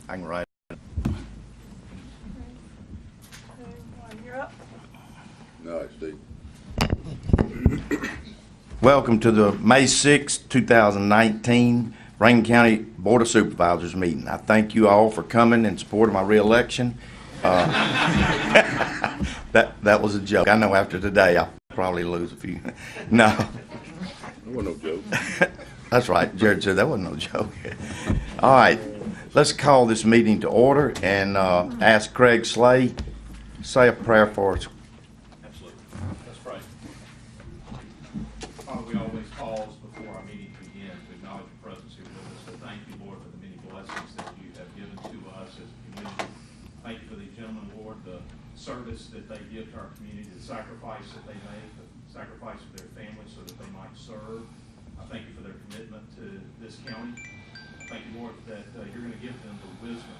I can write. You're up. No, Steve. Welcome to the May 6, 2019 Rankin County Board of Supervisors meeting. I thank you all for coming in support of my reelection. That was a joke. I know after today I'll probably lose a few. No. That wasn't no joke. That's right. Jared said that wasn't no joke. All right. Let's call this meeting to order and ask Craig Slay say a prayer for us. Absolutely. Let's pray. Father, we always pause before our meeting begins to acknowledge your presence here with us. So thank you, Lord, for the many blessings that you have given to us as a community. Thank you for these gentlemen, Lord, the service that they give to our community, the sacrifice that they make, the sacrifice of their families so that they might serve. I thank you for their commitment to this county. Thank you, Lord, that you're going to give them the wisdom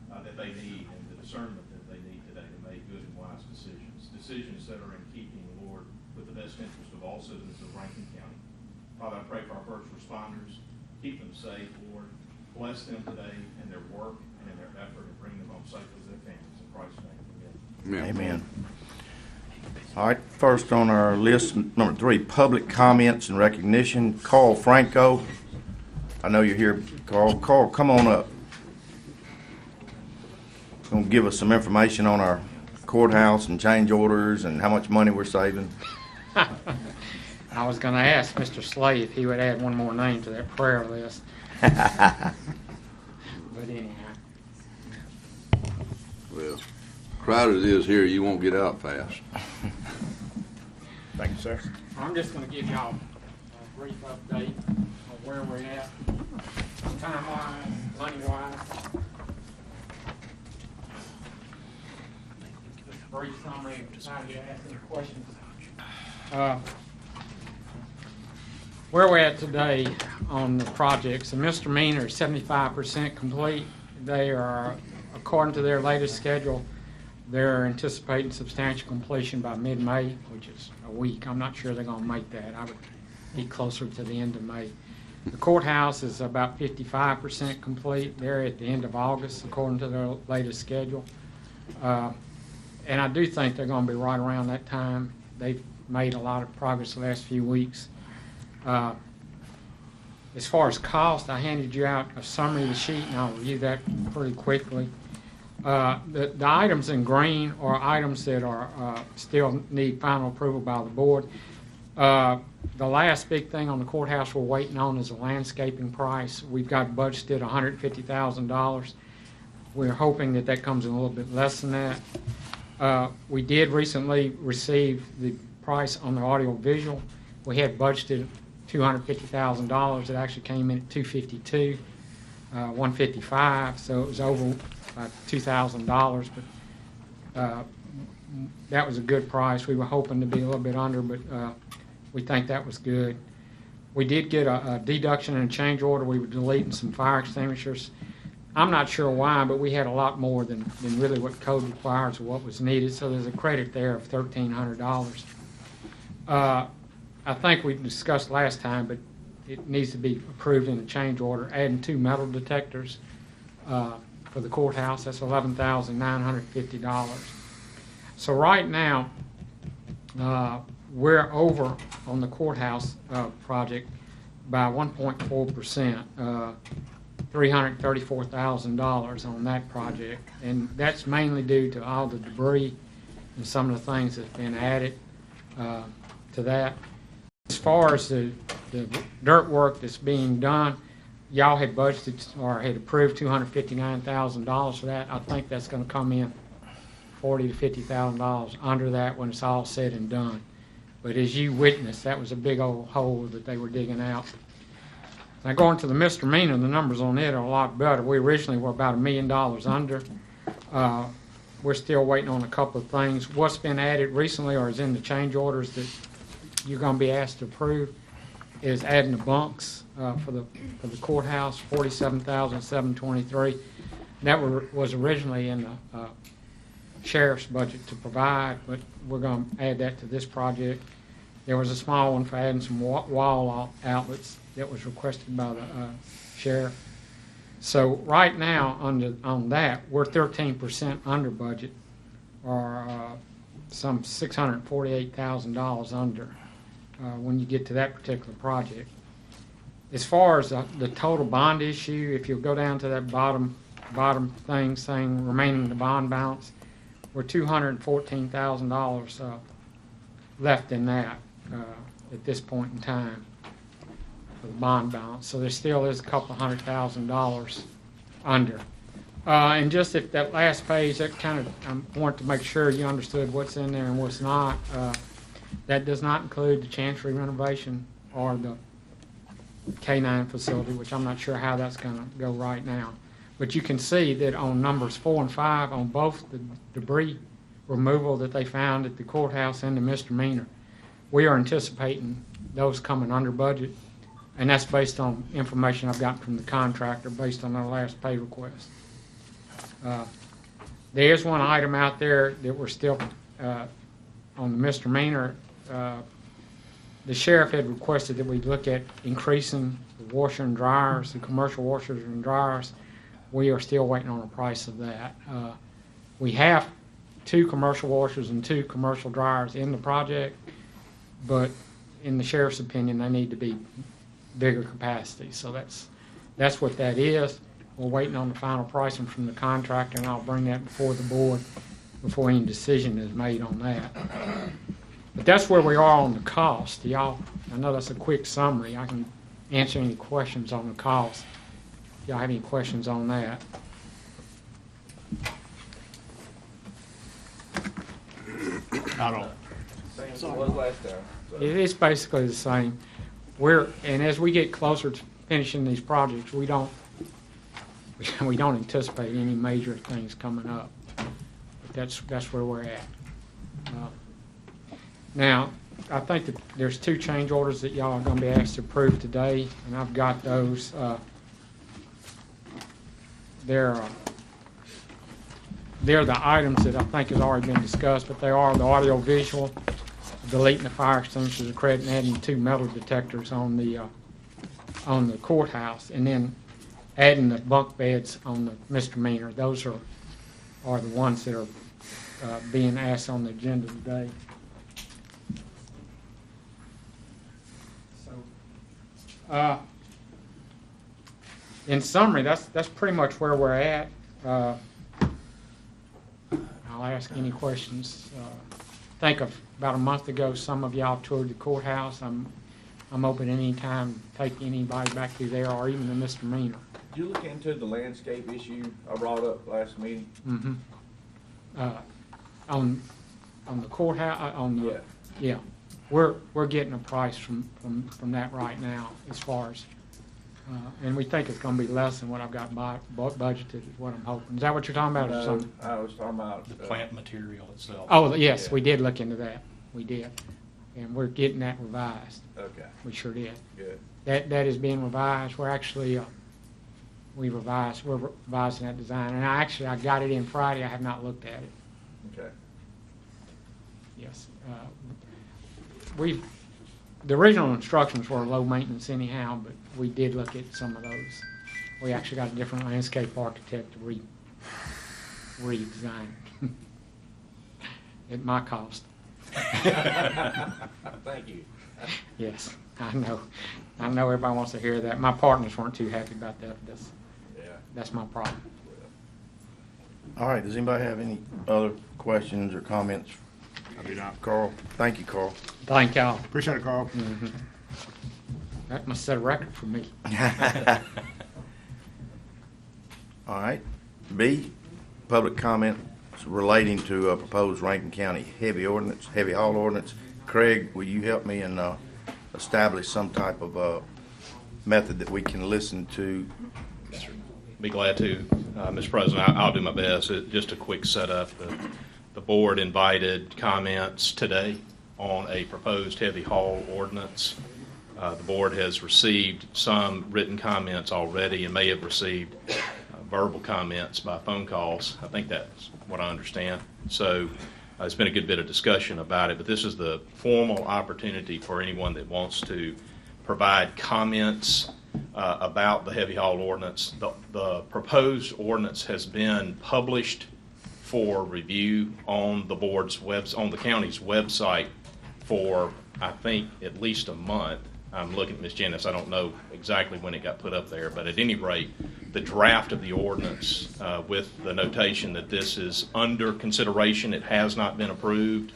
that they need and the discernment that they need today to make good and wise decisions. Decisions that are in keeping, Lord, with the best interest of all citizens of Rankin County. Father, I pray for our first responders. Keep them safe, Lord. Bless them today in their work and in their effort to bring them home safely to their families. In Christ's name, amen. Amen. All right, first on our list, number 3, public comments and recognition. Carl Franco. I know you're here, Carl. Carl, come on up. Going to give us some information on our courthouse and change orders and how much money we're saving. I was going to ask Mr. Slay if he would add one more name to that prayer list. But anyhow. Well, crowded as it is here, you won't get out fast. Thank you, sir. I'm just going to give y'all a brief update of where we're at, time-wise, money-wise. Brief summary of time you ask any questions. Where we're at today on the projects, the misdemeanor is 75% complete. They are, according to their latest schedule, they're anticipating substantial completion by mid-May, which is a week. I'm not sure they're going to make that. I would be closer to the end of May. The courthouse is about 55% complete. They're at the end of August, according to their latest schedule. And I do think they're going to be right around that time. They've made a lot of progress the last few weeks. As far as cost, I handed you out a summary of the sheet, and I'll review that pretty quickly. The items in green are items that are still need final approval by the board. The last big thing on the courthouse we're waiting on is a landscaping price. We've got budgeted $150,000. We're hoping that that comes in a little bit less than that. We did recently receive the price on the audio visual. We had budgeted $250,000. It actually came in at $252,000, $155,000, so it was over $2,000. But that was a good price. We were hoping to be a little bit under, but we think that was good. We did get a deduction and a change order. We were deleting some fire extinguishers. I'm not sure why, but we had a lot more than really what code requires or what was needed, so there's a credit there of $1,300. I think we discussed last time, but it needs to be approved in a change order, adding 2 metal detectors for the courthouse. That's $11,950. So right now, we're over on the courthouse project by 1.4%. $334,000 on that project, and that's mainly due to all the debris and some of the things that's been added to that. As far as the dirt work that's being done, y'all had budgeted or had approved $259,000 for that. I think that's going to come in $40,000 to $50,000 under that when it's all said and done. But as you witnessed, that was a big old hole that they were digging out. Now going to the misdemeanor, the numbers on it are a lot better. We originally were about $1 million under. We're still waiting on a couple of things. What's been added recently or is in the change orders that you're going to be asked to approve is adding the bunks for the courthouse, $47,723. That was originally in the sheriff's budget to provide, but we're going to add that to this project. There was a small one for adding some wall outlets that was requested by the sheriff. So right now, on that, we're 13% under budget, or some $648,000 under when you get to that particular project. As far as the total bond issue, if you go down to that bottom thing saying remaining the bond balance, we're $214,000 left in that at this point in time for the bond balance. So there still is a couple $100,000 under. And just if that last page, that kind of, I want to make sure you understood what's in there and what's not. That does not include the Chancery renovation or the K-9 facility, which I'm not sure how that's going to go right now. But you can see that on numbers 4 and 5, on both the debris removal that they found at the courthouse and the misdemeanor, we are anticipating those coming under budget, and that's based on information I've gotten from the contractor based on their last pay request. There is one item out there that we're still on the misdemeanor. The sheriff had requested that we look at increasing the washer and dryers, the commercial washers and dryers. We are still waiting on the price of that. We have 2 commercial washers and 2 commercial dryers in the project, but in the sheriff's opinion, they need to be bigger capacity. So that's what that is. We're waiting on the final pricing from the contractor, and I'll bring that before the board before any decision is made on that. But that's where we are on the cost. Y'all, I know that's a quick summary. I can answer any questions on the cost. If y'all have any questions on that. I don't. It is basically the same. And as we get closer to finishing these projects, we don't anticipate any major things coming up. But that's where we're at. Now, I think that there's 2 change orders that y'all are going to be asked to approve today, and I've got those. They're the items that I think has already been discussed, but they are the audio visual, deleting the fire extinguishers, and adding 2 metal detectors on the courthouse, and then adding the bunk beds on the misdemeanor. Those are the ones that are being asked on the agenda today. So, in summary, that's pretty much where we're at. I'll ask any questions. I think about a month ago, some of y'all toured the courthouse. I'm open any time to take anybody back through there, or even the misdemeanor. Did you look into the landscape issue I brought up last meeting? Mm-hmm. On the courthouse, yeah, we're getting a price from that right now as far as, and we think it's going to be less than what I've got budgeted. Is what I'm hoping. Is that what you're talking about, or something? I was talking about The plant material itself. Oh, yes, Yeah. we did look into that. We did, and we're getting that revised. Okay, We sure did. good. That is being revised. We're actually we're revising that design, and I got it in Friday. I have not looked at it. Okay. Yes. The original instructions were low maintenance anyhow, but we did look at some of those. We actually got a different landscape architect to redesign it at my cost. Thank you. Yes, I know. I know everybody wants to hear that. My partners weren't too happy about that. That's my problem. All right, does anybody have any other questions or comments? I do not. Carl? Thank you, Carl. Thank y'all. Appreciate it, Carl. Mm-hmm. That must set a record for me. All right. B, public comment relating to a proposed Rankin County heavy haul ordinance. Craig, will you help me and establish some type of method that we can listen to? Be glad to, Mr. President. I'll do my best. Just a quick setup. The board invited comments today on a proposed heavy haul ordinance. The board has received some written comments already and may have received verbal comments by phone calls. I think that's what I understand. So it's been a good bit of discussion about it, but this is the formal opportunity for anyone that wants to provide comments about the heavy haul ordinance. The proposed ordinance has been published for review on the on the county's website for, I think, at least a month. I'm looking at Ms. Janice. I don't know exactly when it got put up there, but at any rate, the draft of the ordinance with the notation that this is under consideration, it has not been approved,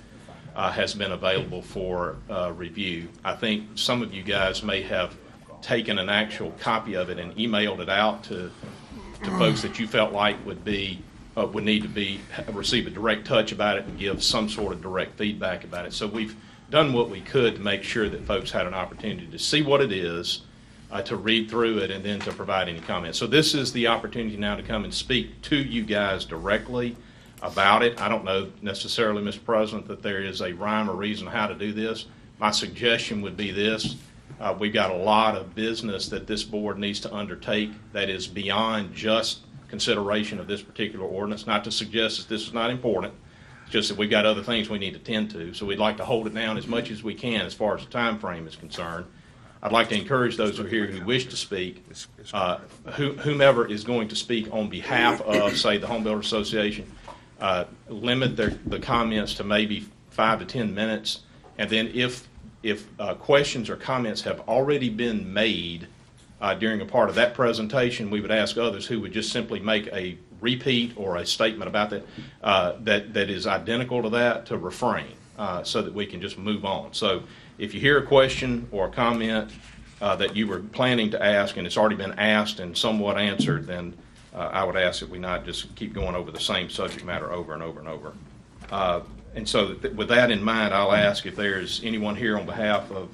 has been available for review. I think some of you guys may have taken an actual copy of it and emailed it out to folks that you felt like would need to receive a direct touch about it and give some sort of direct feedback about it. So we've done what we could to make sure that folks had an opportunity to see what it is, to read through it, and then to provide any comments. So this is the opportunity now to come and speak to you guys directly about it. I don't know necessarily, Mr. President, that there is a rhyme or reason how to do this. My suggestion would be this. We've got a lot of business that this board needs to undertake that is beyond just consideration of this particular ordinance. Not to suggest that this is not important, it's just that we've got other things we need to tend to. So we'd like to hold it down as much as we can as far as the time frame is concerned. I'd like to encourage those who are here who wish to speak, whomever is going to speak on behalf of, say, the Home Builders Association, limit the comments to maybe 5 to 10 minutes, and then if questions or comments have already been made during a part of that presentation, we would ask others who would just simply make a repeat or a statement about that is identical to that to refrain, so that we can just move on. So if you hear a question or a comment that you were planning to ask and it's already been asked and somewhat answered, then I would ask that we not just keep going over the same subject matter over and over and over. And so with that in mind, I'll ask if there's anyone here on behalf of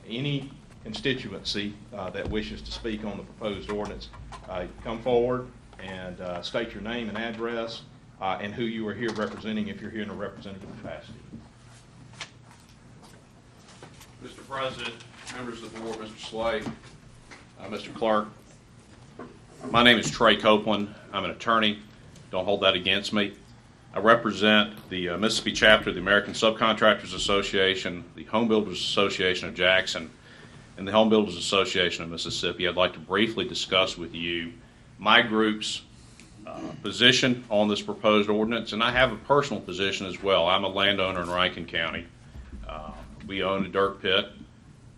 any constituency that wishes to speak on the proposed ordinance, come forward and state your name and address and who you are here representing if you're here in a representative capacity. Mr. President, members of the board, Mr. Slay, Mr. Clerk, my name is Trey Copeland. I'm an attorney. Don't hold that against me. I represent the Mississippi chapter of the American Subcontractors Association, the Home Builders Association of Jackson, and the Home Builders Association of Mississippi. I'd like to briefly discuss with you my group's position on this proposed ordinance, and I have a personal position as well. I'm a landowner in Rankin County. We own a dirt pit.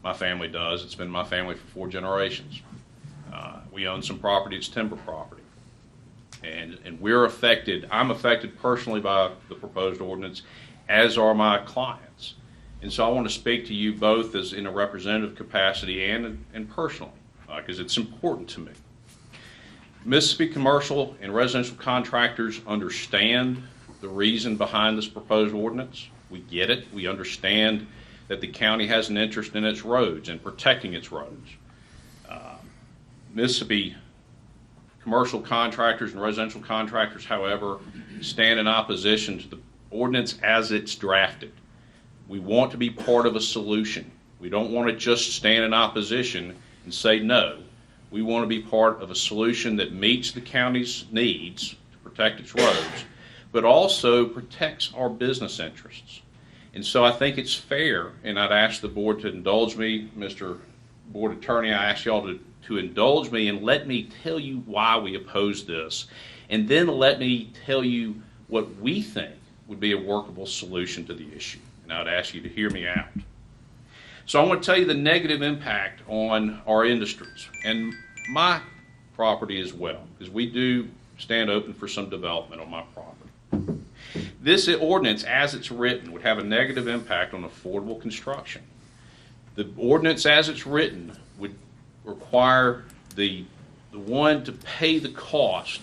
My family does. It's been my family for 4 generations. We own some property. It's timber property. And we're affected. I'm affected personally by the proposed ordinance, as are my clients. And so I want to speak to you both as in a representative capacity and personally, because it's important to me. Mississippi commercial and residential contractors understand the reason behind this proposed ordinance. We get it. We understand that the county has an interest in its roads and protecting its roads. Mississippi commercial contractors and residential contractors, however, stand in opposition to the ordinance as it's drafted. We want to be part of a solution. We don't want to just stand in opposition and say no. We want to be part of a solution that meets the county's needs to protect its roads, but also protects our business interests. And so I think it's fair, and I'd ask the board to indulge me, Mr. Board Attorney, I ask y'all to indulge me and let me tell you why we oppose this. And then let me tell you what we think would be a workable solution to the issue. And I'd ask you to hear me out. So I want to tell you the negative impact on our industries and my property as well, because we do stand open for some development on my property. This ordinance, as it's written, would have a negative impact on affordable construction. The ordinance, as it's written, would require the one to pay the cost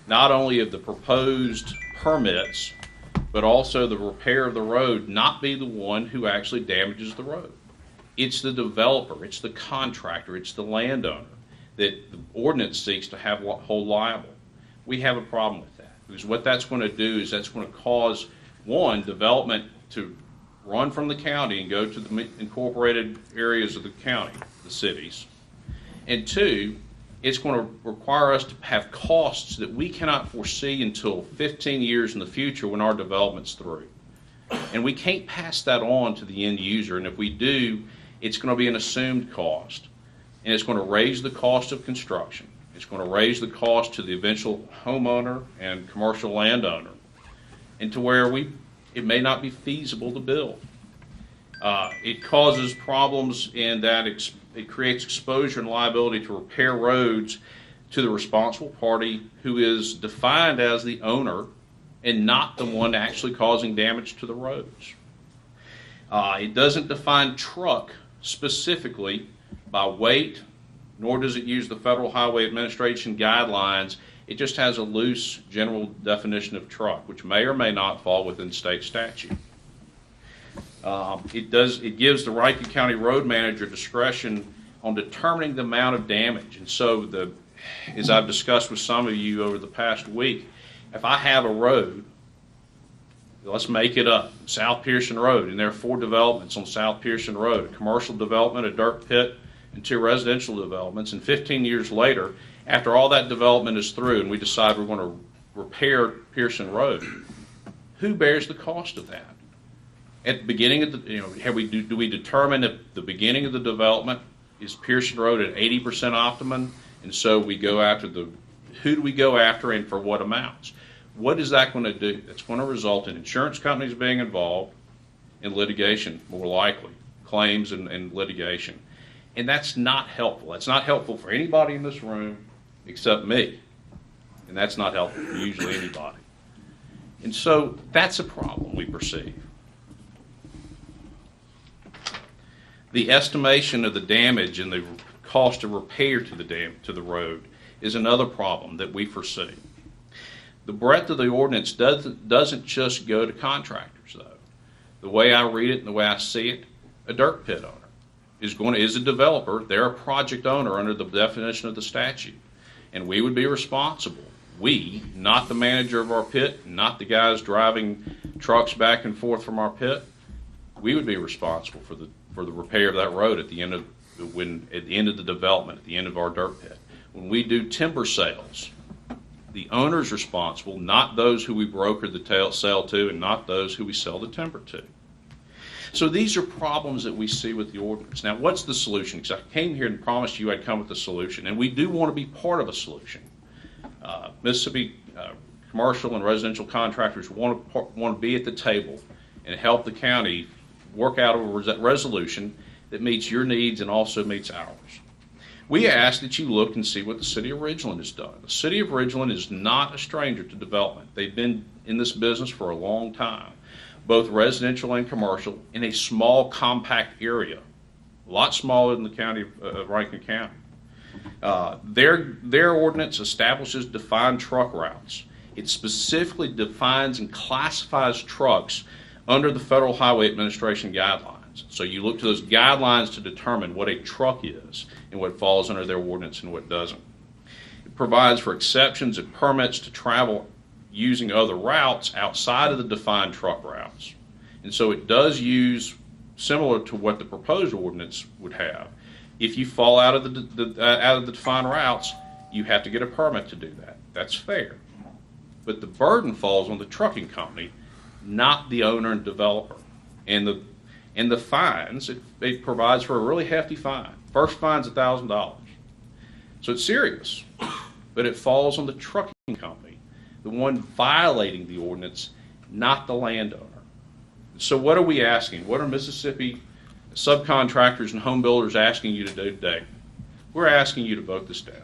not only of the proposed permits, but also the repair of the road, not be the one who actually damages the road. It's the developer, it's the contractor, it's the landowner that the ordinance seeks to hold liable. We have a problem with that, because what that's going to do is that's going to cause, one, development to run from the county and go to the incorporated areas of the county, the cities. And two, it's going to require us to have costs that we cannot foresee until 15 years in the future when our development's through. And we can't pass that on to the end user, and if we do, it's going to be an assumed cost. and it's going to raise the cost of construction. It's going to raise the cost to the eventual homeowner and commercial landowner, and to where it may not be feasible to build. It causes problems in that it creates exposure and liability to repair roads to the responsible party, who is defined as the owner and not the one actually causing damage to the roads. It doesn't define truck specifically by weight, nor does it use the Federal Highway Administration guidelines. It just has a loose general definition of truck, which may or may not fall within state statute. It gives the Rankin County Road Manager discretion on determining the amount of damage. And so, as I've discussed with some of you over the past week, if I have a road, let's make it up, South Pearson Road, and there are 4 developments on South Pearson Road, a commercial development, a dirt pit, and 2 residential developments, and 15 years later, after all that development is through and we decide we're going to repair Pearson Road, who bears the cost of that? At the beginning of the, do we determine at the beginning of the development, is Pearson Road at 80% optimum, and so we go after who do we go after and for what amounts? What is that going to do? It's going to result in insurance companies being involved in litigation, more likely, claims and litigation. And that's not helpful. That's not helpful for anybody in this room except me. And that's not helpful for usually anybody. And so that's a problem we perceive. The estimation of the damage and the cost of repair to the road is another problem that we foresee. The breadth of the ordinance doesn't just go to contractors, though. The way I read it and the way I see it, a dirt pit owner is a developer. They're a project owner under the definition of the statute. And we would be responsible. We, not the manager of our pit, not the guys driving trucks back and forth from our pit, we would be responsible for the repair of that road at the end of the development, at the end of our dirt pit. When we do timber sales, the owner's responsible, not those who we broker the sale to and not those who we sell the timber to. So these are problems that we see with the ordinance. Now, what's the solution? Because I came here and promised you I'd come with a solution, and we do want to be part of a solution. Mississippi commercial and residential contractors want to be at the table and help the county work out a resolution that meets your needs and also meets ours. We ask that you look and see what the city of Ridgeland has done. The city of Ridgeland is not a stranger to development. They've been in this business for a long time, both residential and commercial, in a small, compact area, a lot smaller than the county of Rankin County. Their ordinance establishes defined truck routes. It specifically defines and classifies trucks under the Federal Highway Administration guidelines. So you look to those guidelines to determine what a truck is and what falls under their ordinance and what doesn't. It provides for exceptions and permits to travel using other routes outside of the defined truck routes. And so it does use, similar to what the proposed ordinance would have. If you fall out of the defined routes, you have to get a permit to do that. That's fair. But the burden falls on the trucking company, not the owner and developer. And the fines, it provides for a really hefty fine. First fine's $1,000. So it's serious. But it falls on the trucking company, the one violating the ordinance, not the landowner. So what are we asking? What are Mississippi subcontractors and home builders asking you to do today? We're asking you to vote this down.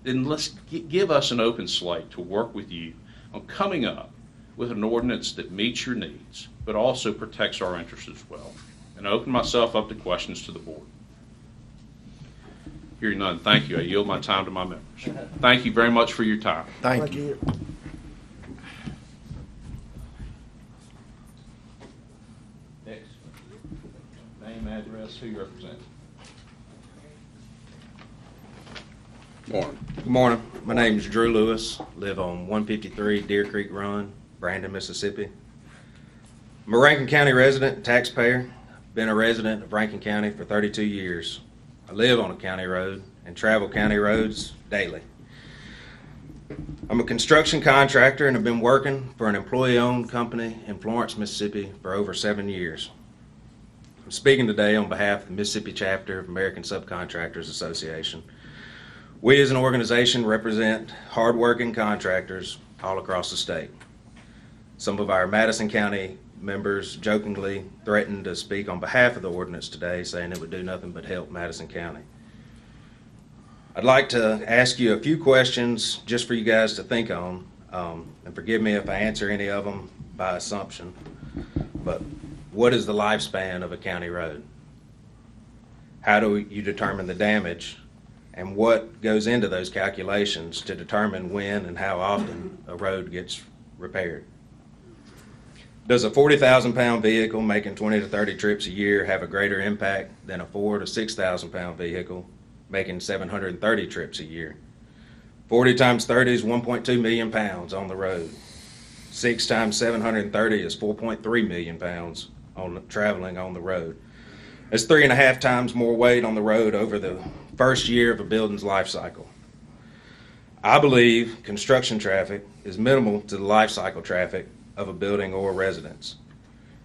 Then let's give us an open slate to work with you on coming up with an ordinance that meets your needs, but also protects our interests as well. And I open myself up to questions to the board. Hearing none, thank you. I yield my time to my members. Thank you very much for your time. Thank you. Next. Name, address, who you represent. Morning. Good morning. My name is Drew Lewis. Live on 153 Deer Creek Run, Brandon, Mississippi. I'm a Rankin County resident, taxpayer. Been a resident of Rankin County for 32 years. I live on a county road and travel county roads daily. I'm a construction contractor and have been working for an employee-owned company in Florence, Mississippi for over 7 years. I'm speaking today on behalf of the Mississippi chapter of American Subcontractors Association. We as an organization represent hardworking contractors all across the state. Some of our Madison County members jokingly threatened to speak on behalf of the ordinance today, saying it would do nothing but help Madison County. I'd like to ask you a few questions just for you guys to think on, and forgive me if I answer any of them by assumption, but what is the lifespan of a county road? How do you determine the damage, and what goes into those calculations to determine when and how often a road gets repaired? Does a 40,000-pound vehicle making 20 to 30 trips a year have a greater impact than a 4,000 to 6,000-pound vehicle making 730 trips a year? 40 times 30 is 1.2 million pounds on the road. 6 times 730 is 4.3 million pounds traveling on the road. That's 3.5 times more weight on the road over the first year of a building's life cycle. I believe construction traffic is minimal to the life cycle traffic of a building or residence.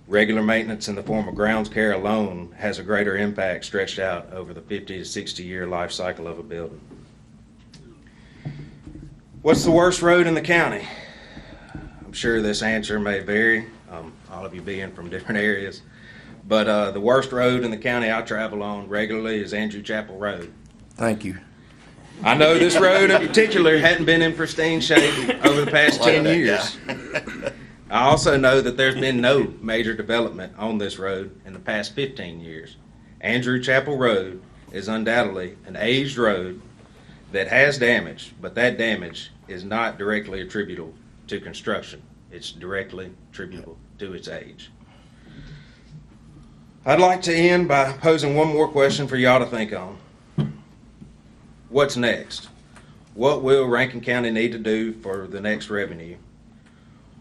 Regular maintenance in the form of grounds care alone has a greater impact stretched out over the 50 to 60 year life cycle of a building. What's the worst road in the county? I'm sure this answer may vary, all of you being from different areas, but the worst road in the county I travel on regularly is Andrew Chapel Road. Thank you. I know this road in particular hadn't been in pristine shape over the past 10 years. I also know that there's been no major development on this road in the past 15 years. Andrew Chapel Road is undoubtedly an aged road that has damage, but that damage is not directly attributable to construction. It's directly attributable to its age. I'd like to end by posing one more question for y'all to think on. What's next? What will Rankin County need to do for the next revenue?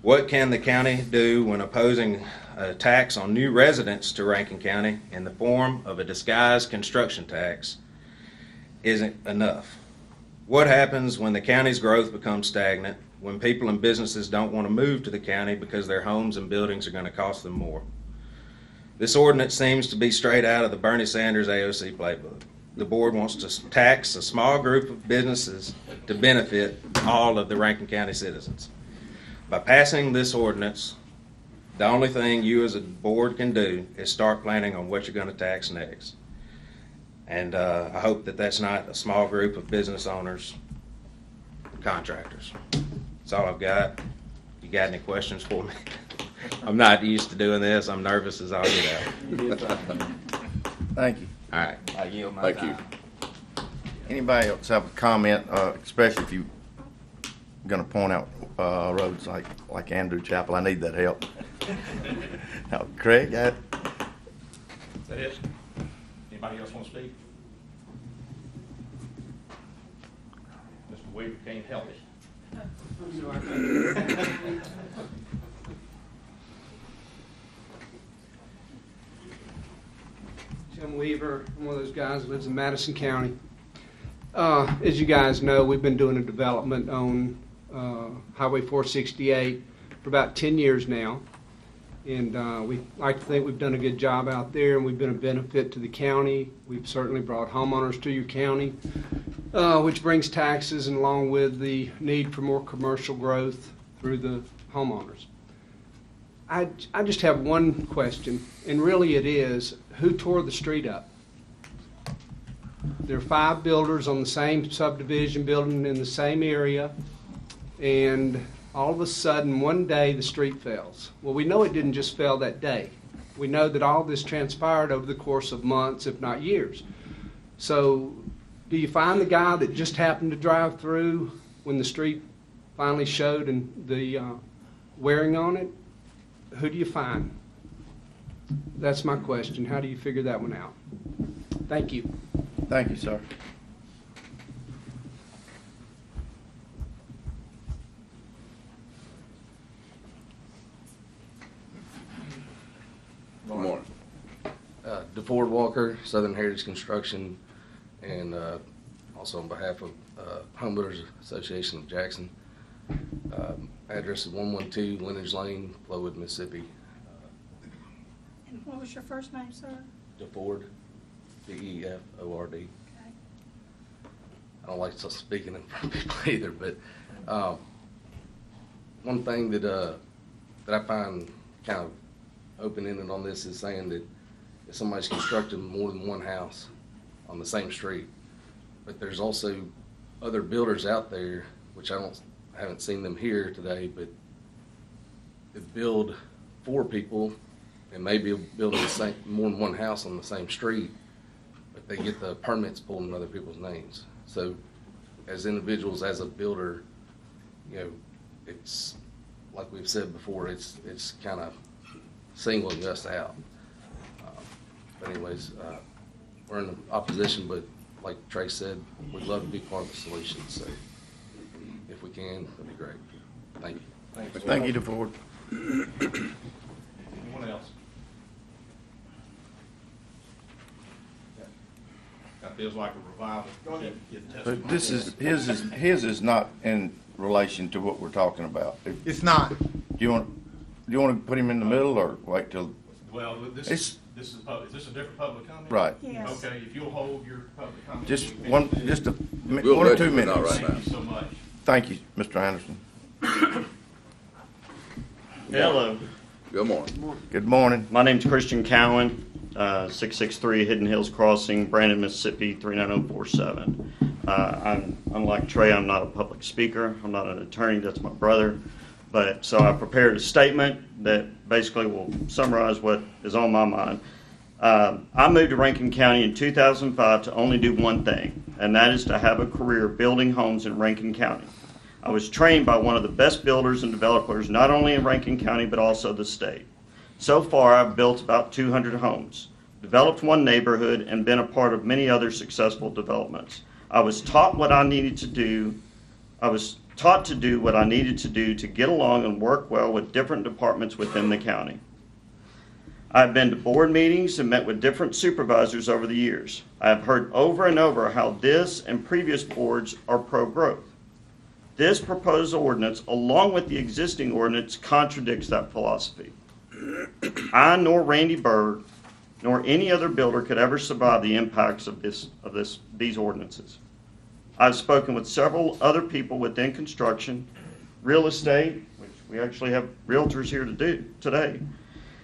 What can the county do when opposing a tax on new residents to Rankin County in the form of a disguised construction tax isn't enough? What happens when the county's growth becomes stagnant, when people and businesses don't want to move to the county because their homes and buildings are going to cost them more? This ordinance seems to be straight out of the Bernie Sanders AOC playbook. The board wants to tax a small group of businesses to benefit all of the Rankin County citizens. By passing this ordinance, the only thing you as a board can do is start planning on what you're going to tax next. And I hope that that's not a small group of business owners, contractors. That's all I've got. You got any questions for me? I'm not used to doing this. I'm nervous as I'll get out. Thank you. All right. I yield my Thank time. you. Anybody else have a comment, especially if you're gonna point out roads like Andrew Chapel? I need that help. Now, Craig, Is that it? Anybody else want to speak? Mr. Weaver can't help it. Jim Weaver, I'm one of those guys that lives in Madison County. As you guys know, we've been doing a development on Highway 468 for about 10 years now. And we like to think we've done a good job out there, and we've been a benefit to the county. We've certainly brought homeowners to your county, which brings taxes, and along with the need for more commercial growth through the homeowners. I just have one question, and really it is, who tore the street up? There are 5 builders on the same subdivision building in the same area, and all of a sudden, one day, the street fails. Well, we know it didn't just fail that day. We know that all this transpired over the course of months, if not years. So, do you find the guy that just happened to drive through when the street finally showed and the wearing on it? Who do you find? That's my question. How do you figure that one out? Thank you. Thank you, sir. Good morning. DeFord Walker, Southern Heritage Construction, and also on behalf of Homebuilders Association of Jackson. Address is 112 Lineage Lane, Flowood, Mississippi. And what was your first name, sir? DeFord, DEFORD. Okay. I don't like speaking in front of people either, but one thing that I find kind of open-ended on this is saying that if somebody's constructing more than one house on the same street, but there's also other builders out there, which I haven't seen them here today, but that build 4 people and maybe building more than one house on the same street, but they get the permits pulled in other people's names. So as individuals, as a builder, you know, it's like we've said before, it's kind of singling us out. But anyways, we're in opposition, but like Trey said, we'd love to be part of the solution. So if we can, that'd be great. Thank you. Thank you, DeFord. Anyone else? That feels like a revival. Go ahead. But this is, his is not in relation to what we're talking about. It's not. Do you want to put him in the middle or wait till? Well, this is public. Is this a different public comment? Right. Yes. Okay, if you'll hold your public comment. Just we'll one, finish. just a, We'll 1 or let 2 you know minutes. right now. Thank you so much. Thank you, Mr. Anderson. Hello, Good morning. Good morning. my name's Christian Cowan, 663 Hidden Hills Crossing, Brandon, Mississippi, 39047. Unlike Trey, I'm not a public speaker. I'm not an attorney. That's my brother. But so I prepared a statement that basically will summarize what is on my mind. I moved to Rankin County in 2005 to only do one thing, and that is to have a career building homes in Rankin County. I was trained by one of the best builders and developers, not only in Rankin County, but also the state. So far, I've built about 200 homes, developed one neighborhood, and been a part of many other successful developments. I was taught what I needed to do. I was taught to do what I needed to do to get along and work well with different departments within the county. I've been to board meetings and met with different supervisors over the years. I have heard over and over how this and previous boards are pro-growth. This proposed ordinance, along with the existing ordinance, contradicts that philosophy. I nor Randy Berg nor any other builder could ever survive the impacts of these ordinances. I've spoken with several other people within construction, real estate, which we actually have realtors here to do today,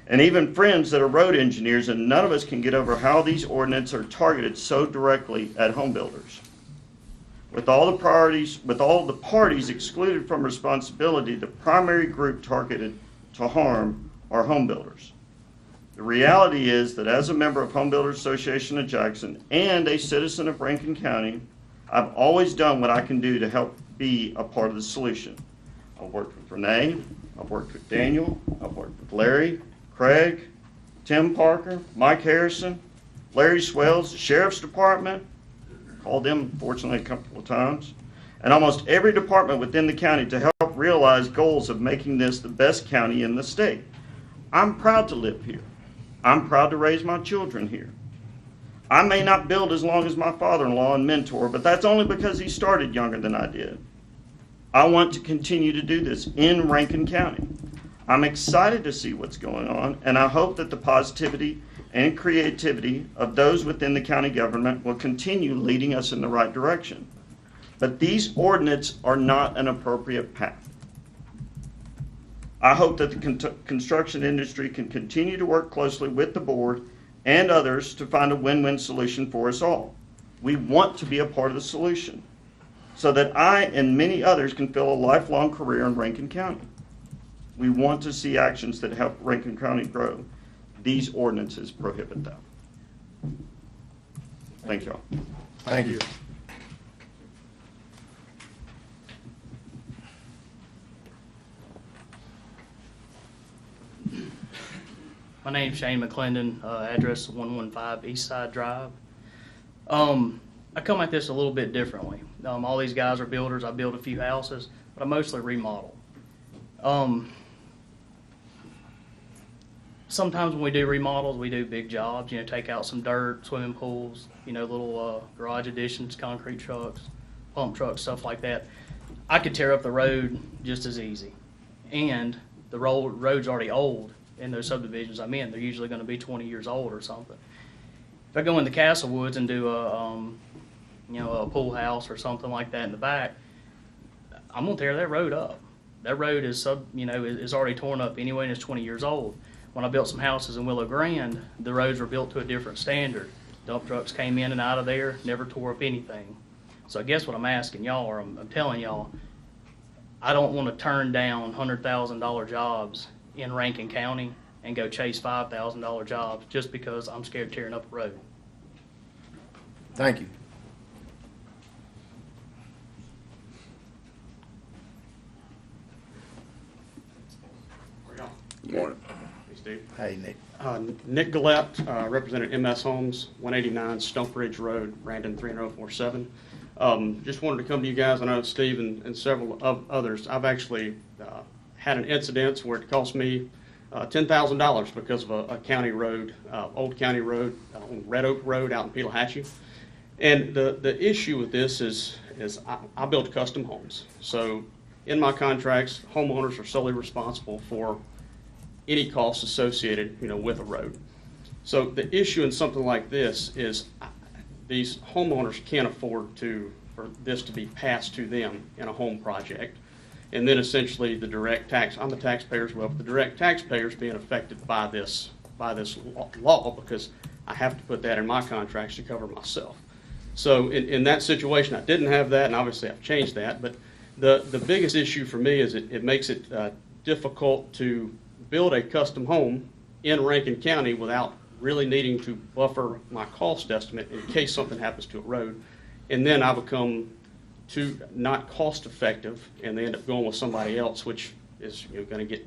and even friends that are road engineers, and none of us can get over how these ordinances are targeted so directly at home builders. With all the parties excluded from responsibility, the primary group targeted to harm are home builders. The reality is that as a member of Home Builders Association of Jackson and a citizen of Rankin County, I've always done what I can do to help be a part of the solution. I've worked with Renee, I've worked with Daniel, I've worked with Larry, Craig, Tim Parker, Mike Harrison, Larry Swells, the Sheriff's Department, called them fortunately a couple of times, and almost every department within the county to help realize goals of making this the best county in the state. I'm proud to live here. I'm proud to raise my children here. I may not build as long as my father-in-law and mentor, but that's only because he started younger than I did. I want to continue to do this in Rankin County. I'm excited to see what's going on, and I hope that the positivity and creativity of those within the county government will continue leading us in the right direction. But these ordinances are not an appropriate path. I hope that the construction industry can continue to work closely with the board and others to find a win-win solution for us all. We want to be a part of the solution so that I and many others can fill a lifelong career in Rankin County. We want to see actions that help Rankin County grow. These ordinances prohibit that. Thank y'all. Thank you. My name's Shane McClendon, address 115 East Side Drive. I come at this a little bit differently. All these guys are builders. I build a few houses, but I mostly remodel. Sometimes when we do remodels, we do big jobs, take out some dirt, swimming pools, little garage additions, concrete trucks, pump trucks, stuff like that. I could tear up the road just as easy. And the road's already old in those subdivisions I'm in. They're usually going to be 20 years old or something. if I go into Castlewoods and do a pool house or something like that in the back, I'm gonna tear that road up. That road is is already torn up anyway, and it's 20 years old. When I built some houses in Willow Grand, the roads were built to a different standard. Dump trucks came in and out of there, never tore up anything. So I guess what I'm asking y'all, or I'm telling y'all, I don't want to turn down $100,000 jobs in Rankin County and go chase $5,000 jobs just because I'm scared of tearing up a road. Thank you. Morning. Hey, Steve. Hey, Nick. Nick Gillette, represented MS Homes, 189 Stump Ridge Road, Brandon 39047. Just wanted to come to you guys. I know Steve and several others. I've actually had an incident where it cost me $10,000 because of a county road, old county road, on Red Oak Road out in Pelahatchie. And the issue with this is I build custom homes. So in my contracts, homeowners are solely responsible for any costs associated, with a road. So the issue in something like this is these homeowners can't afford for this to be passed to them in a home project. And then essentially the direct tax, I'm the taxpayer as well, but the direct taxpayers being affected by this law because I have to put that in my contracts to cover myself. So in that situation, I didn't have that, and obviously I've changed that, but the biggest issue for me is it makes it difficult to build a custom home in Rankin County without really needing to buffer my cost estimate in case something happens to a road. And then I become too not cost effective, and they end up going with somebody else, which is going to get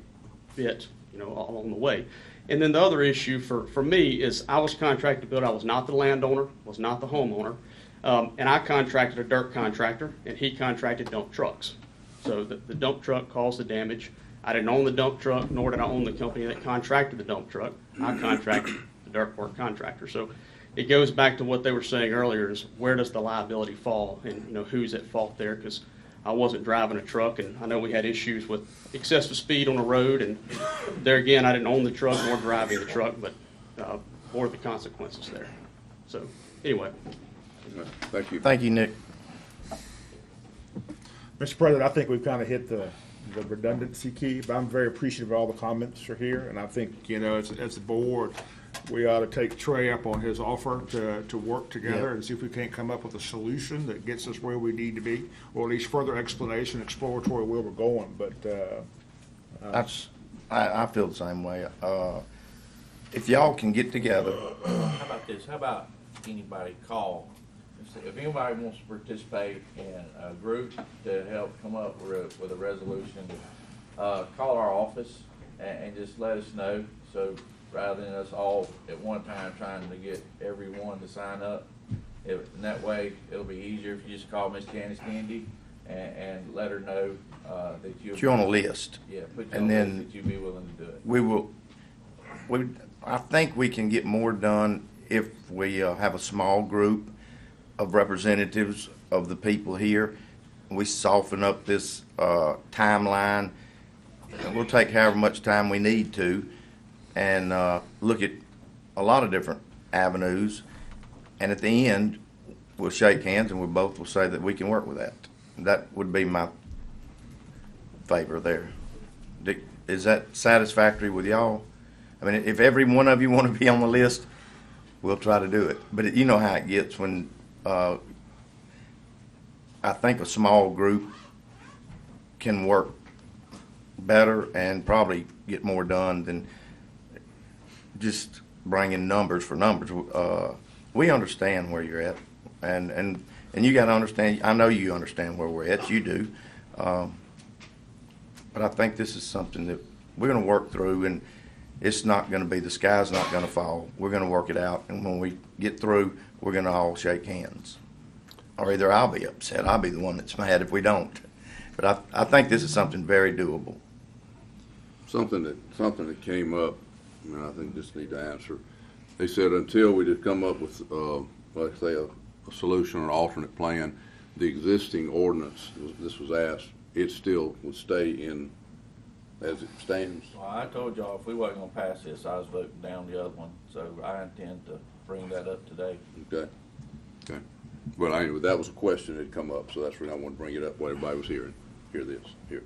bit all along the way. And then the other issue for me is I was contracted to build. I was not the landowner, was not the homeowner, and I contracted a dirt contractor, and he contracted dump trucks. So the dump truck caused the damage. I didn't own the dump truck, nor did I own the company that contracted the dump truck. I contracted the dirt work contractor. So it goes back to what they were saying earlier: is where does the liability fall, and who's at fault there? Because I wasn't driving a truck, and I know we had issues with excessive speed on the road, and there again, I didn't own the truck nor driving the truck, but bore the consequences there. So anyway. Thank you. Thank you, Nick. Mr. President, I think we've kind of hit the redundancy key, but I'm very appreciative of all the comments are here, and I think, as a board, we ought to take Trey up on his offer to work together and see if we can't come up with a solution that gets us where we need to be, or at least further explanation, exploratory where we're going, but I feel the same way. If y'all can get together. How about this? How about anybody call? If anybody wants to participate in a group to help come up with a resolution, call our office and just let us know. So rather than us all at one time trying to get everyone to sign up, and that way it'll be easier if you just call Miss Janice Gandy and let her know that you're on a list. Yeah, put you and on a then list that you'd be willing to do it. We will. I think we can get more done if we have a small group of representatives of the people here. We soften up this timeline. And we'll take however much time we need to and look at a lot of different avenues. And at the end, we'll shake hands and we both will say that we can work with that. That would be my favor there. Is that satisfactory with y'all? I mean, if every one of you want to be on the list, we'll try to do it. But you know how it gets when I think a small group can work better and probably get more done than just bringing numbers for numbers. We understand where you're at, and you got to understand. I know you understand where we're at. You do, but I think this is something that we're going to work through, and it's not going to be the sky's not going to fall. We're going to work it out, and when we get through, we're going to all shake hands. Or either I'll be upset, I'll be the one that's mad if we don't. But I think this is something very doable. Something that came up, and I think just need to answer. They said until we just come up with, let's say, a solution or an alternate plan, the existing ordinance, this was asked, it still would stay in as it stands. Well, I told y'all if we wasn't gonna pass this, I was voting down the other one. So I intend to bring that up today. Okay, okay. But anyway, that was a question that had come up, so that's the reason I wanted to bring it up while everybody was hear this, here.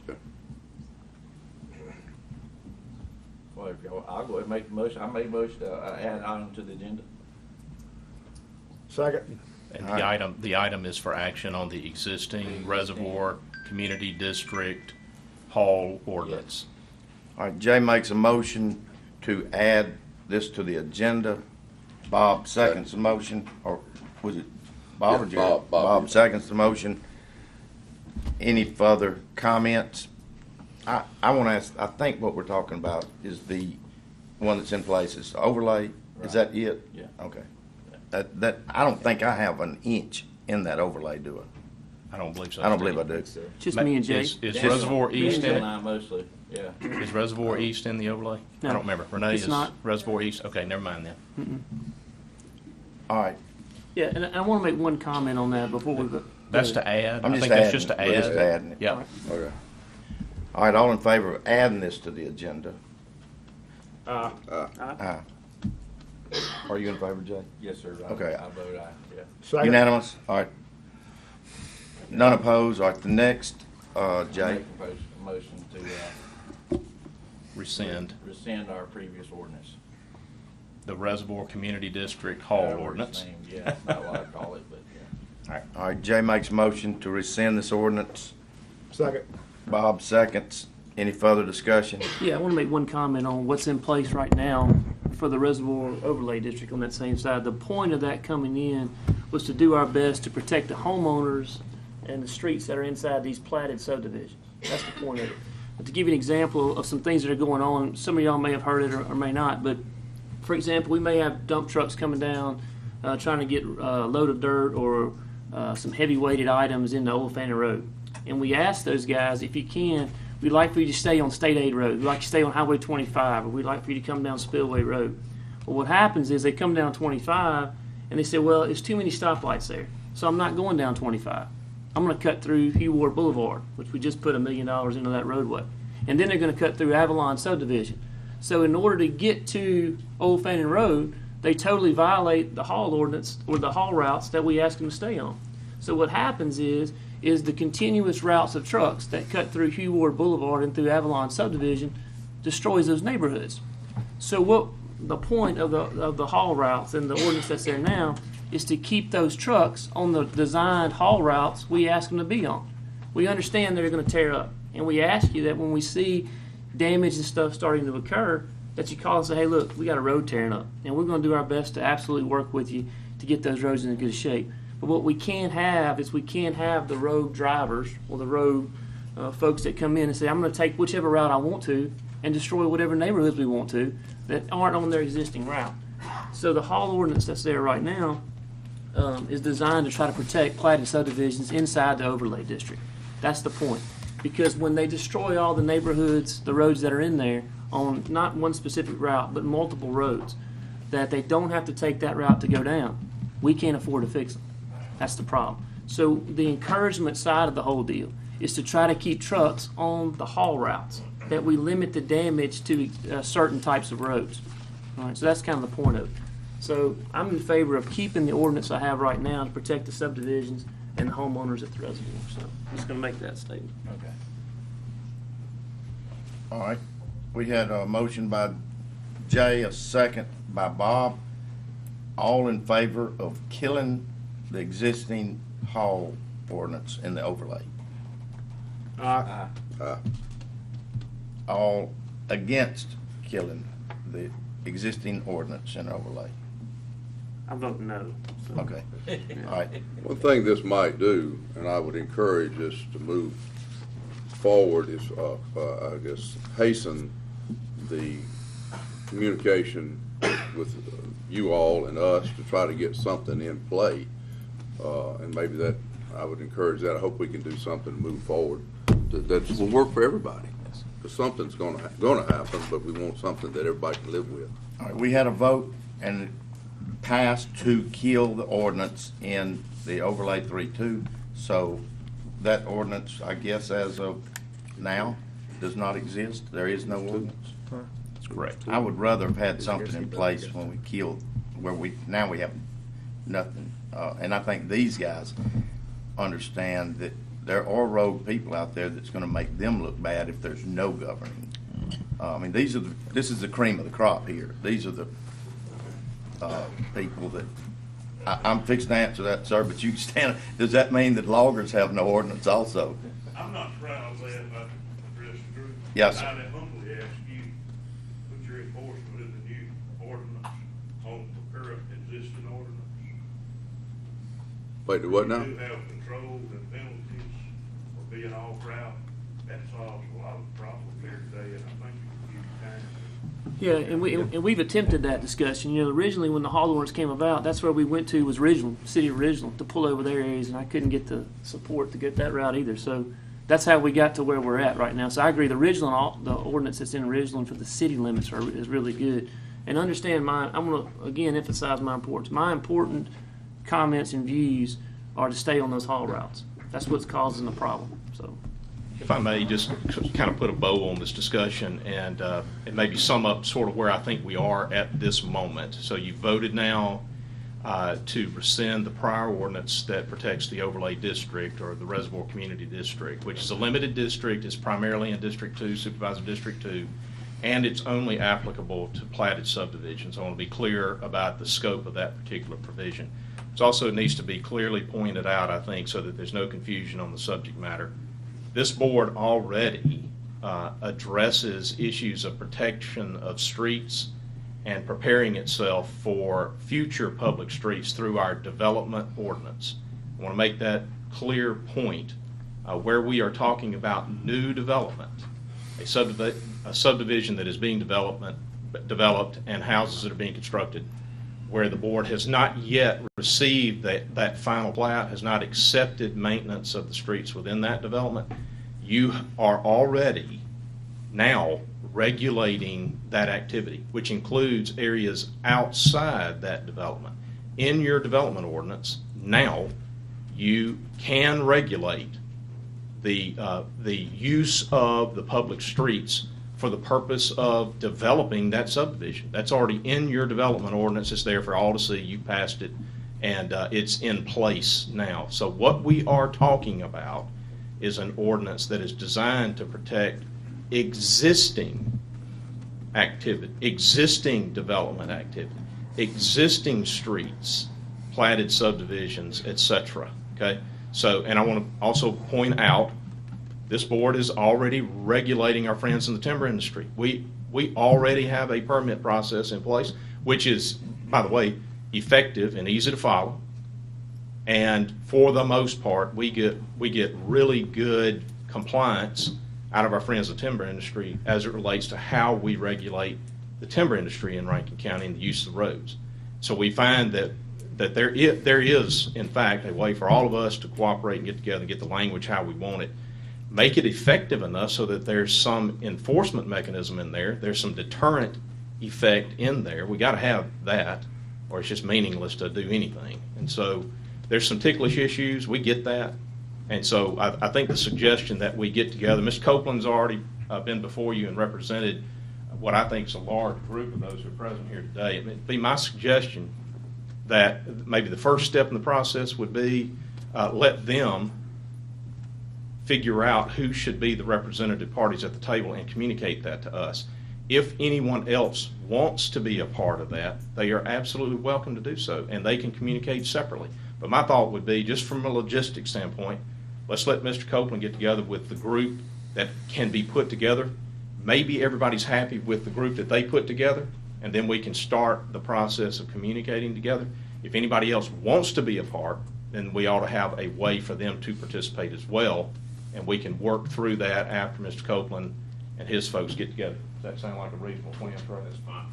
Okay. Well, if y'all, I'll go ahead and make the motion. I make a motion to add item to the agenda. Second. And All right. the item is for action on the existing reservoir community district hall ordinance. All right, Jay makes a motion to add this to the agenda. Bob seconds the motion, or was it Bob or Yeah, Jerry? Bob. Bob seconds the motion. Any further comments? I want to ask, I think what we're talking about is the one that's in place, is the overlay. Is that it? Yeah. Okay. That, I don't think I have an inch in that overlay, do I? I don't believe so. I don't believe I do. Just me and Jay. Is Reservoir East in Dan it? and I mostly, yeah. Is Reservoir East in the overlay? No. I don't remember. Renee, It's is not. Reservoir East? Okay, never mind then. All right. Yeah, and I want to make one comment on that before we go. That's to add. I'm I just think that's adding just to it. We're just add. adding it. Yeah. Okay. All right, all in favor of adding this to the agenda? Aye. Are you in favor, Jay? Yes, sir. Okay. I vote aye, yeah. Second. Unanimous? All right. None opposed. All right, the next, Jay. Make a motion to Rescind rescind our previous ordinance. the Reservoir Community District Hall Whatever it's ordinance. named, yeah, that's not what I call it, but yeah. All right, Jay makes a motion to rescind this ordinance. Second. Bob seconds. Any further discussion? Yeah, I want to make one comment on what's in place right now for the reservoir overlay district on that same side. The point of that coming in was to do our best to protect the homeowners and the streets that are inside these platted subdivisions. That's the point of it. But to give you an example of some things that are going on, some of y'all may have heard it or may not, but for example, we may have dump trucks coming down trying to get a load of dirt or some heavy weighted items into Old Fannin Road. And we ask those guys, if you can, we'd like for you to stay on State Aid Road. We'd like you to stay on Highway 25, or we'd like for you to come down Spillway Road. Well, what happens is they come down 25, and they say, well, there's too many stoplights there, so I'm not going down 25. I'm going to cut through Hugh Ward Boulevard, which we just put $1 million into that roadway. And then they're going to cut through Avalon subdivision. So in order to get to Old Fannin Road, they totally violate the haul ordinance or the haul routes that we ask them to stay on. So what happens is the continuous routes of trucks that cut through Hugh Ward Boulevard and through Avalon subdivision destroys those neighborhoods. So what the point of the haul routes and the ordinance that's there now is to keep those trucks on the designed haul routes we ask them to be on. We understand they're going to tear up, and we ask you that when we see damage and stuff starting to occur, that you call and say, hey, look, we got a road tearing up, and we're going to do our best to absolutely work with you to get those roads in good shape. But what we can't have is we can't have the road drivers or the road folks that come in and say, I'm going to take whichever route I want to and destroy whatever neighborhoods we want to that aren't on their existing route. So the haul ordinance that's there right now is designed to try to protect platted subdivisions inside the overlay district. That's the point. Because when they destroy all the neighborhoods, the roads that are in there on not one specific route, but multiple roads, that they don't have to take that route to go down, we can't afford to fix them. That's the problem. So the encouragement side of the whole deal is to try to keep trucks on the haul routes, that we limit the damage to certain types of roads. All right, so that's kind of the point of it. So I'm in favor of keeping the ordinance I have right now to protect the subdivisions and the homeowners at the reservoir. So I'm just going to make that statement. Okay. All right. We had a motion by Jay, a second by Bob. All in favor of killing the existing haul ordinance in the overlay? Aye. All against killing the existing ordinance in overlay? I vote no. So. Okay. All right. One thing this might do, and I would encourage us to move forward, is, I guess, hasten the communication with you all and us to try to get something in play. And maybe that, I would encourage that. I hope we can do something to move forward that will work for everybody. Because something's gonna happen, but we want something that everybody can live with. All right. We had a vote and passed to kill the ordinance in the overlay 3-2. So that ordinance, I guess, as of now, does not exist. There is no ordinance. That's correct. I would rather have had something in place when we killed, where now we have nothing. And I think these guys understand that there are rogue people out there that's gonna make them look bad if there's no governing. I mean, this is the cream of the crop here. These are the people that, I'm fixing to answer that, sir, but you can stand, does that mean that loggers have no ordinance also? I'm not proud of that about the rest of the group. Yes, sir. I humbly ask you, put your enforcement in the new ordinance on the current existing ordinance. Wait, do what now? We do have controls and penalties for being off route. That solves a lot of the problems here today, and I think you can kind of. Yeah, and we've attempted that discussion. You know, originally when the haul ordinance came about, that's where we went to was Ridgeland, City of Ridgeland, to pull over their areas, and I couldn't get the support to get that route either. So that's how we got to where we're at right now. So I agree, the ordinance that's in Ridgeland for the city limits is really good. And understand I'm going to again emphasize my importance. My important comments and views are to stay on those haul routes. That's what's causing the problem. So. If I may just kind of put a bow on this discussion and maybe sum up sort of where I think we are at this moment. So you voted now to rescind the prior ordinance that protects the overlay district or the reservoir community district, which is a limited district. It's primarily in District 2, Supervisor District 2, and it's only applicable to platted subdivisions. I want to be clear about the scope of that particular provision. It also needs to be clearly pointed out, I think, so that there's no confusion on the subject matter. This board already addresses issues of protection of streets and preparing itself for future public streets through our development ordinance. I want to make that clear point where we are talking about new development, a subdivision that is being developed and houses that are being constructed, where the board has not yet received that final plat, has not accepted maintenance of the streets within that development. You are already now regulating that activity, which includes areas outside that development. In your development ordinance, now you can regulate the use of the public streets for the purpose of developing that subdivision. That's already in your development ordinance. It's there for all to see. You passed it, and it's in place now. So what we are talking about is an ordinance that is designed to protect existing activity, existing development activity, existing streets, platted subdivisions, etc. Okay? So, and I want to also point out, this board is already regulating our friends in the timber industry. We already have a permit process in place, which is, by the way, effective and easy to follow. And for the most part, we get really good compliance out of our friends in the timber industry as it relates to how we regulate the timber industry in Rankin County and the use of the roads. So we find that there is, in fact, a way for all of us to cooperate and get together and get the language how we want it. Make it effective enough so that there's some enforcement mechanism in there. There's some deterrent effect in there. We got to have that, or it's just meaningless to do anything. And so there's some ticklish issues. We get that. And so I think the suggestion that we get together, Mr. Copeland's already been before you and represented what I think is a large group of those who are present here today. It'd be my suggestion that maybe the first step in the process would be let them figure out who should be the representative parties at the table and communicate that to us. If anyone else wants to be a part of that, they are absolutely welcome to do so, and they can communicate separately. But my thought would be, just from a logistics standpoint, let's let Mr. Copeland get together with the group that can be put together. Maybe everybody's happy with the group that they put together, and then we can start the process of communicating together. If anybody else wants to be a part, then we ought to have a way for them to participate as well, and we can work through that after Mr. Copeland and his folks get together. Does that sound like a reasonable plan, Trey? That's fine.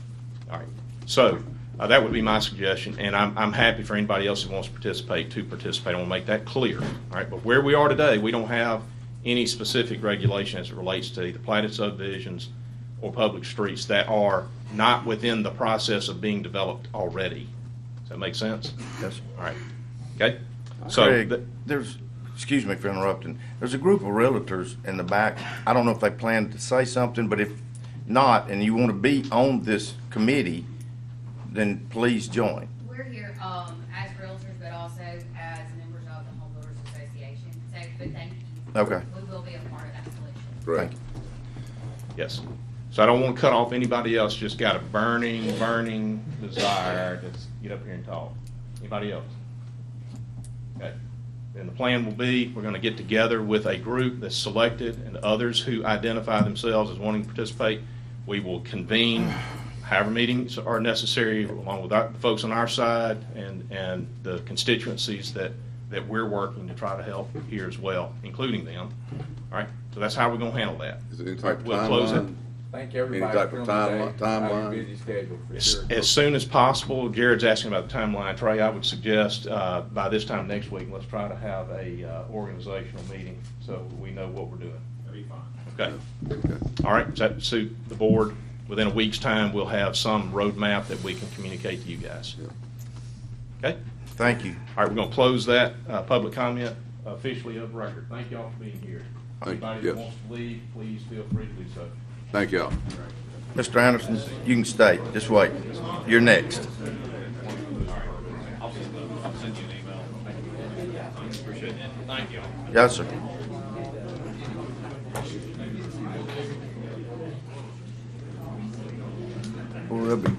All right. So that would be my suggestion, and I'm happy for anybody else who wants to participate. I want to make that clear. All right. But where we are today, we don't have any specific regulation as it relates to either platted subdivisions or public streets that are not within the process of being developed already. Does that make sense? Yes. All right. Okay. So Craig, excuse me for interrupting. There's a group of realtors in the back. I don't know if they plan to say something, but if not, and you want to be on this committee, then please join. We're here as realtors, but also as members of the Home Builders Association. So, but thank you. Okay. We will be a part of that solution. Great. Yes. So I don't want to cut off anybody else, just got a burning desire to get up here and talk. Anybody else? Okay. And the plan will be, we're going to get together with a group that's selected and others who identify themselves as wanting to participate. We will convene however meetings are necessary, along with the folks on our side and the constituencies that we're working to try to help here as well, including them. All right, so that's how we're going to handle that. Is there any type of We'll close it. timeline? Thank everybody Any type for of coming today. timeline? I have a busy schedule for sure. As soon as possible. Jared's asking about the timeline. Trey, I would suggest by this time next week, let's try to have a organizational meeting so we know what we're doing. That'd be fine. Okay. All right, does that suit the board? Within a week's time, we'll have some roadmap that we can communicate to you guys. Okay? Thank you. All right, we're going to close that public comment officially of record. Thank y'all for being here. Anybody that wants to leave, please feel free to do so. Thank y'all. Mr. Anderson, you can stay. Just wait. You're next. I'll send you an email. Appreciate it. Thank you. Yes, sir. Oh, that'll be.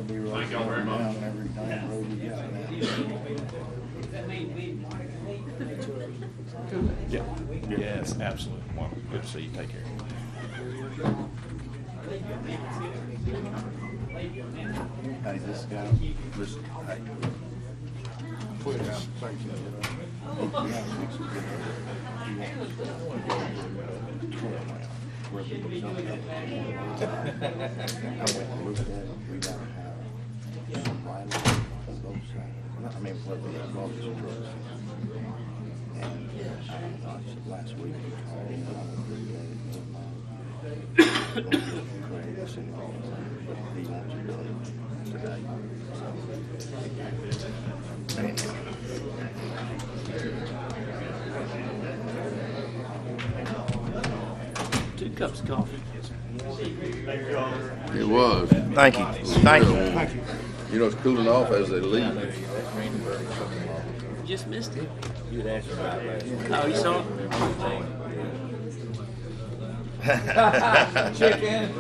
Thank y'all very much. Yeah. Yes, absolutely. Well, good to see you. Take care. Hey, this guy, listen, hey. Put it out, thank you. I went and looked at it, we gotta have some right on both sides. I mean, what the garbage trucks. And last week, Two cups of coffee. It was. Thank you. Thank you. Thank you. You know, it's cooling off as they leave. Just missed it. You'd asked about that. Oh, you saw it? Chicken.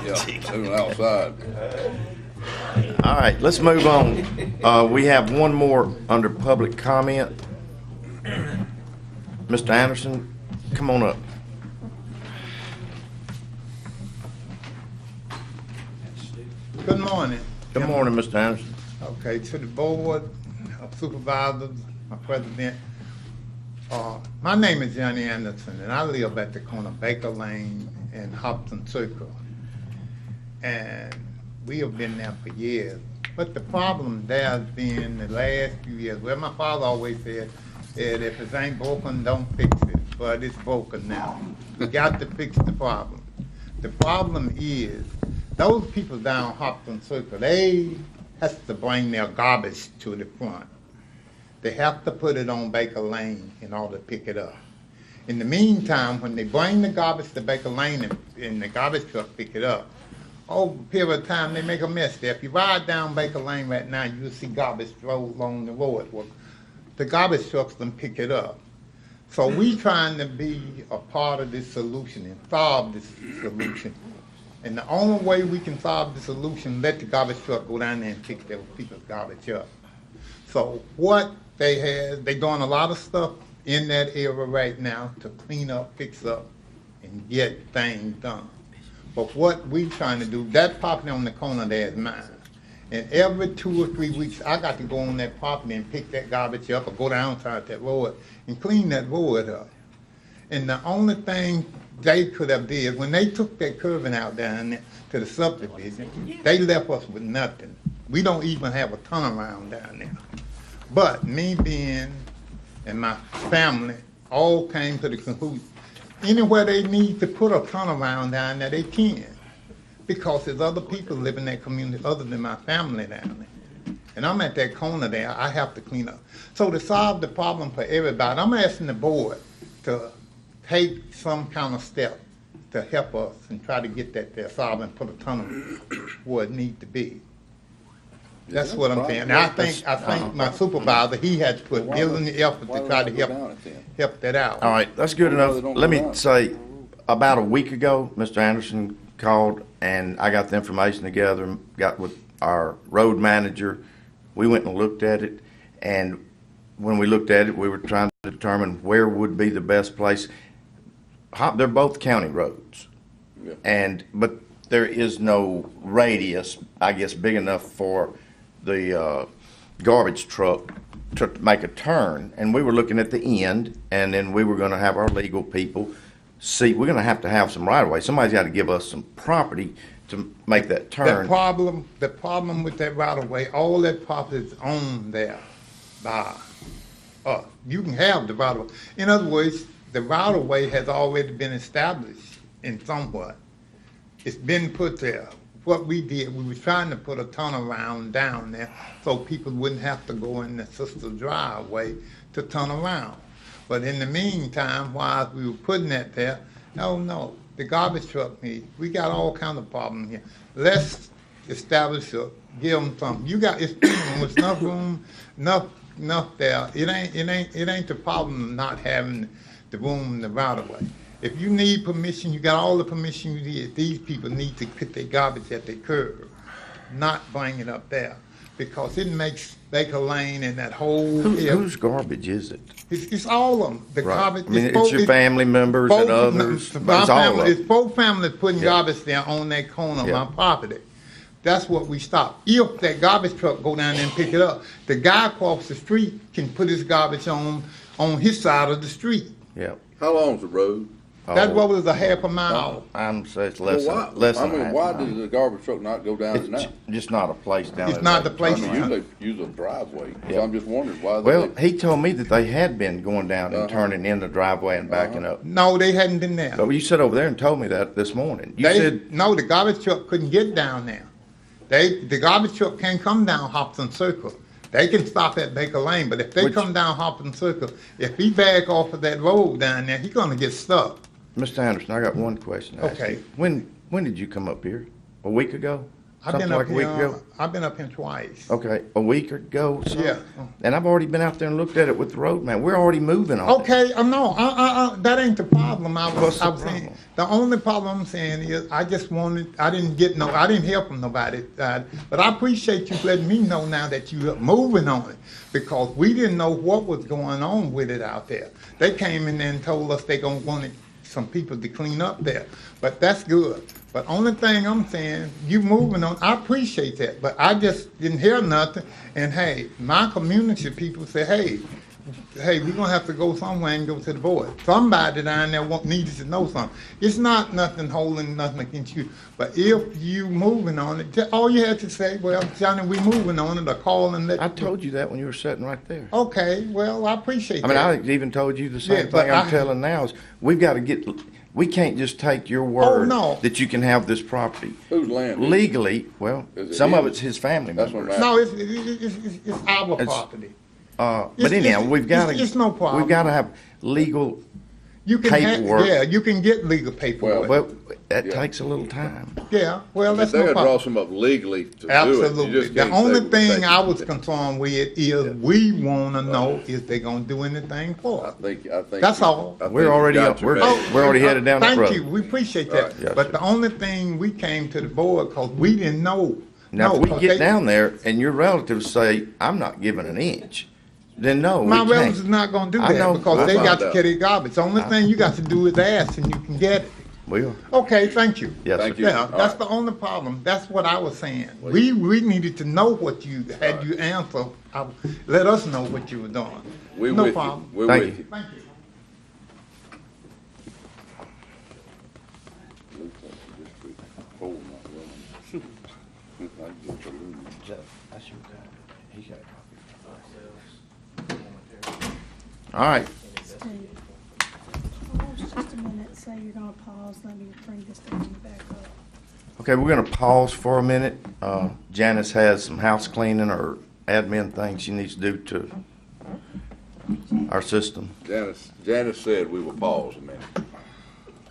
Yeah, moving outside. All right, let's move on. We have one more under public comment. Mr. Anderson, come on up. Good morning. Good morning, Mr. Anderson. Okay, to the Board of Supervisors, my president. My name is Johnny Anderson, and I live at the corner of Baker Lane and Hopton Circle. And we have been there for years. But the problem there has been the last few years, well, my father always said, if it ain't broken, don't fix it. But it's broken now. We got to fix the problem. The problem is, those people down Hopton Circle, they have to bring their garbage to the front. They have to put it on Baker Lane in order to pick it up. In the meantime, when they bring the garbage to Baker Lane and the garbage truck pick it up, over a period of time, they make a mess there. If you ride down Baker Lane right now, you'll see garbage rolled along the road. Well, the garbage trucks then pick it up. So we trying to be a part of this solution and solve this solution. And the only way we can solve the solution, let the garbage truck go down there and pick their people's garbage up. So what they have, they doing a lot of stuff in that area right now to clean up, fix up, and get things done. But what we trying to do, that property on the corner there is mine. And every 2 or 3 weeks, I got to go on that property and pick that garbage up or go downside that road and clean that road up. And the only thing they could have did, when they took that curving out down there to the subdivision, they left us with nothing. We don't even have a turnaround down there. But me being and my family all came to the conclusion, anywhere they need to put a turnaround down there, they can. Because there's other people live in that community other than my family down there. And I'm at that corner there, I have to clean up. So to solve the problem for everybody, I'm asking the board to take some kind of step to help us and try to get that there solved and put a tunnel where it need to be. That's what I'm saying. And I think my supervisor, he had to put diligent effort to try to help that out. All right, that's good enough. Let me say, about a week ago, Mr. Anderson called, and I got the information together, got with our road manager. We went and looked at it, and when we looked at it, we were trying to determine where would be the best place. They're both county roads, but there is no radius, I guess, big enough for the garbage truck to make a turn. And we were looking at the end, and then we were going to have our legal people see. We're going to have some right of way. Somebody's got to give us some property to make that turn. The problem with that right of way, all that property is owned there by us. You can have the right of way. In other words, the right of way has already been established in somewhat. It's been put there. What we did, we were trying to put a turnaround down there so people wouldn't have to go in the sister's driveway to turn around. But in the meantime, while we were putting that there, oh no, the garbage truck needs. We got all kind of problems here. Let's establish a, give them something. You got it's with enough room, enough there. It ain't the problem of not having the room in the right of way. If you need permission, you got all the permission you need. These people need to put their garbage at their curb, not bring it up there, because it makes Baker Lane and that whole area. Whose garbage is it? It's all of them. The Right. garbage. I mean, it's your family members and others. But it's all of It's them. both families putting garbage there on that corner of my property. That's what we stop. If that garbage truck go down there and pick it up, the guy across the street can put his garbage on his side of the street. Yeah. How long's the road? That road is a half a mile. I'm saying it's less than Why a half why a mile. does the garbage truck not go down It's and out? just not a place down there. It's not the place. I mean, usually they use a driveway, so Yeah. I'm just wondering why. Well, he told me that they had been going down and Uh-huh. turning in the driveway and backing up. No, they hadn't been there. But you sat over there and told me that this morning. You They- said, no, the garbage truck couldn't get down there. The garbage truck can't come down Hobson Circle. They can stop at Baker Lane, but if they come down Hobson Circle, if he back off of that road down there, he's gonna get stuck. Mr. Anderson, I got one question to ask Okay. you. When did you come up here? A week ago? I've been Something up like a week here. ago? I've been up here twice. Okay, a week ago? something? Yeah. And I've already been out there and looked at it with the road man. We're already moving on it. Okay, no, that ain't the problem. I What's was the saying. The only problem I'm saying is I didn't help them nobody. But I appreciate you letting me know now that you're moving on it, because we didn't know what was going on with it out there. They came in there and told us they gonna want some people to clean up there, but that's good. But only thing I'm saying, you moving on, I appreciate that, but I just didn't hear nothing. And hey, my community people say, hey, we're gonna have to go somewhere and go to the board. Somebody down there needed to know something. It's not nothing holding nothing against you, but if you moving on it, all you had to say, well, Johnny, we moving on it, or call and let. I told you that when you were sitting right there. Okay, well, I appreciate I mean, that. I even told you the same Yeah, but thing I'm telling now is we can't just take your word no. that you can have this property. Whose land is it? Legally, well, Is it some of his? it's his family That's what members. I'm No, it's our It's- property. But It's- anyhow, it's- we've got it's no problem. We've got to have legal You can paperwork. you can get legal paperwork. Well, that takes a little time. Yeah, well, If that's they no gotta problem. draw some up legally to do it, you Absolutely. just The can't only say we thing take I it. was concerned with is we want to know if they gonna do anything for us. I think. That's all. I think We're you already got up. your We're message. already headed down that road. Thank you. We appreciate All that. right. Yes, But sir. the only thing we came to the board because we didn't know. Now, No, if we 'cause get they- down there and your relatives say, "I'm not giving an inch," then no, My we relatives is can't. not gonna do I that know. because We'll they got find to out. carry garbage. The only thing you got to do is ask and you can get it. We are. Okay, thank you. Yes, Thank sir. you. Yeah, All that's right. the only problem. That's what I was saying. We needed to know what you had. You answer. Let us know what you were doing. We're No with problem. you. We're Thank with you. you. Thank you. Oh, my All right. Steve, hold just a minute, say you're gonna pause, let me bring this thing back up. Okay, we're going to pause for a minute. Janice has some house cleaning or admin things she needs to do to our system. Janice said we will pause a minute.